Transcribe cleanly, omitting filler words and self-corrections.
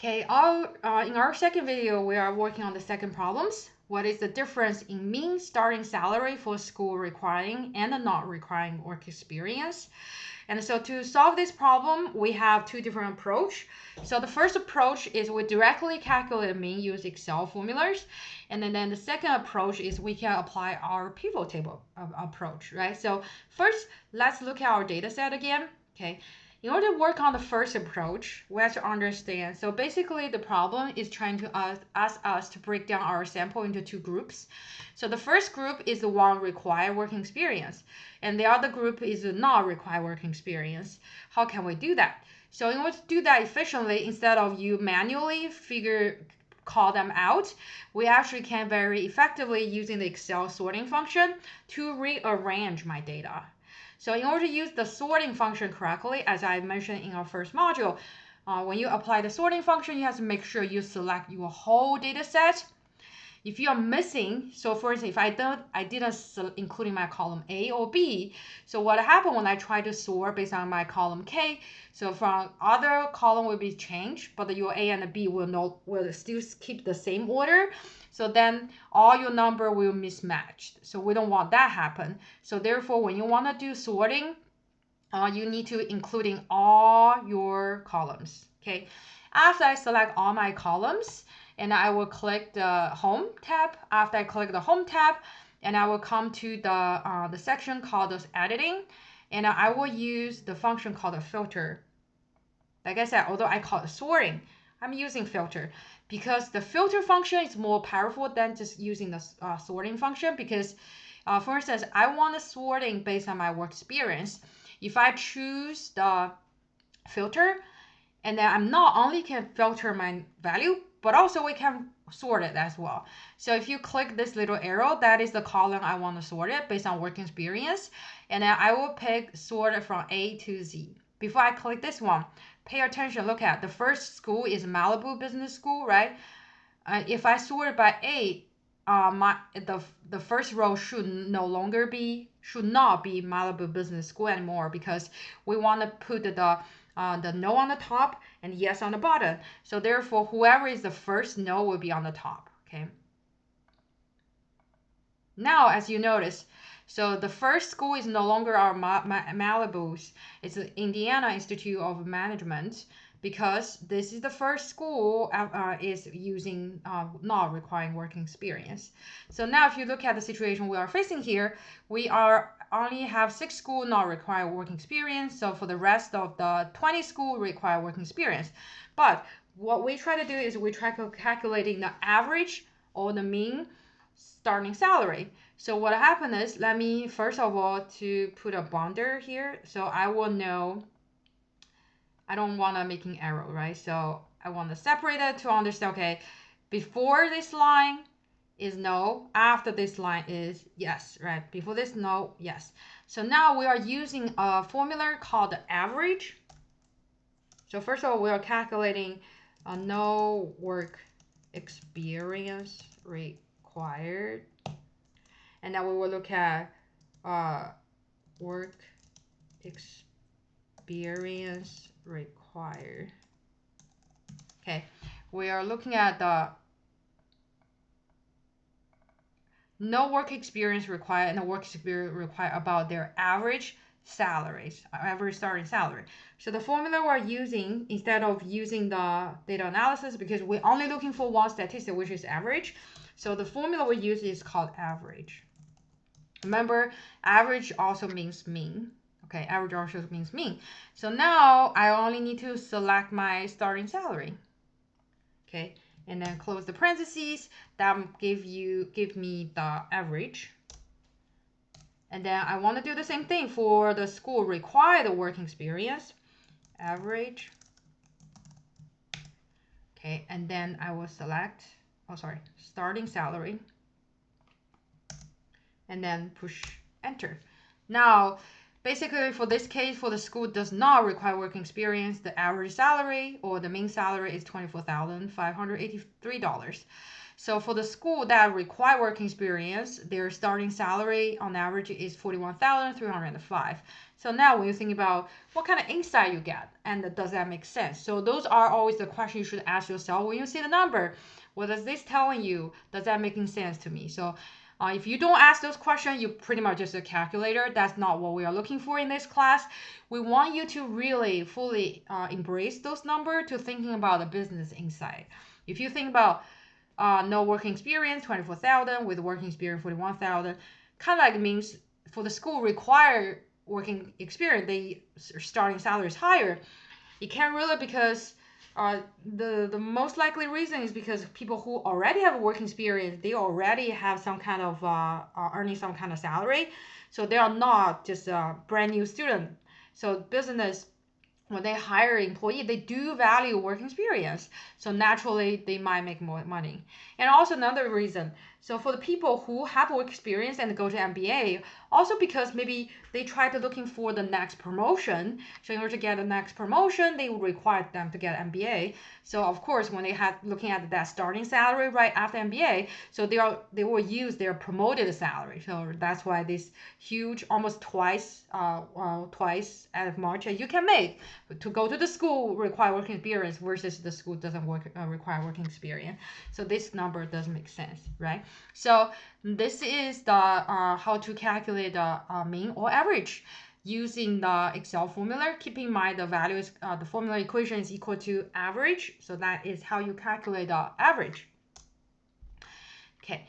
Okay, in our second video, we are working on the second problems. What is the difference in mean starting salary for school requiring and not requiring work experience? And so to solve this problem, we have two different approaches. So the first approach is we directly calculate mean use Excel formulas. And then the second approach is we can apply our pivot table approach, right? So first, let's look at our data set again. Okay. In order to work on the first approach, we have to understand. So basically, the problem is trying to ask us to break down our sample into two groups. So the first group is the one required working experience, and the other group is the not required working experience. How can we do that? So in order to do that efficiently, instead of you manually call them out, we actually can very effectively using the Excel sorting function to rearrange my data. So in order to use the sorting function correctly, as I mentioned in our first module, when you apply the sorting function, you have to make sure you select your whole data set. If you are missing, so for instance, if I didn't include my column A or B, so what happened when I try to sort based on my column K, so from other column will be changed, but your A and B will still keep the same order. So then all your number will mismatch. So we don't want that happen. So therefore, when you want to do sorting, you need to including all your columns. Okay. After I select all my columns, and I will click the Home tab. After I click the Home tab, and I will come to the section called Editing, and I will use the function called a filter. Like I said, although I call it sorting, I'm using filter because the filter function is more powerful than just using the sorting function. Because, for instance, I want the sorting based on my work experience. If I choose the filter, and then I'm not only can filter my value, but also we can sort it as well. So if you click this little arrow, that is the column I want to sort it based on work experience. And then I will pick sort it from A to Z. Before I click this one, pay attention, look at the first school is Malibu Business School, right? If I sort it by A, the first row should not be Malibu Business School anymore, because we want to put the no on the top and yes on the bottom. So therefore, whoever is the first no will be on the top. Okay. Now, as you notice, so the first school is no longer our Malibu's. It's the Indiana Institute of Management, because this is the first school is using not requiring working experience. So now if you look at the situation we are facing here, we are only have 6 schools not require working experience. So for the rest of the 20 schools require working experience. But what we try to do is we try calculating the average or the mean starting salary. So what happened is, let me first of all to put a boundary here. So I will know, I don't want to make an arrow, right? So I want to separate it to understand, okay, before this line is no, after this line is yes, right? Before this, no, yes. So now we are using a formula called the average. So first of all, we are calculating a no work experience required. And then we will look at work experience required. Okay, we are looking at the no work experience required and the work experience required about their average salaries, average starting salary. So the formula we're using, instead of using the data analysis, because we're only looking for one statistic, which is average. So the formula we use is called average. Remember, average also means mean. Okay, average also means mean. So now I only need to select my starting salary. Okay, and then close the parentheses. That give me the average. And then I want to do the same thing for the school required working experience. Average. Okay, and then I will select, starting salary. And then push enter. Now, Basically, for this case, for the school does not require working experience, the average salary or the mean salary is $24,583. So for the school that require working experience, their starting salary on average is $41,305. So now when you think about what kind of insight you get and does that make sense? So those are always the questions you should ask yourself when you see the number. What is this telling you? Does that making sense to me? So if you don't ask those questions, you're pretty much just a calculator. That's not what we are looking for in this class. We want you to really fully embrace those numbers to thinking about the business insight. If you think about no working experience, 24,000, with working experience, 41,000, kind of like means for the school required working experience, the starting salary is higher. It can't really because the most likely reason is because people who already have a working experience, they already have some kind of earning some kind of salary, so they are not just a brand new student. So business, when they hire an employee, they do value working experience. So naturally, they might make more money. And also another reason, so for the people who have work experience and go to MBA, also because maybe they try to looking for the next promotion. So in order to get the next promotion, they would require them to get MBA. So of course, when they have looking at that starting salary right after MBA, so they will use their promoted salary. So that's why this huge, almost twice as much as you can make to go to the school require working experience versus the school doesn't require working experience. So this number doesn't make sense, right? So this is the how to calculate the mean or average using the Excel formula. Keep in mind the values, the formula equation is equal to average. So that is how you calculate the average. Okay,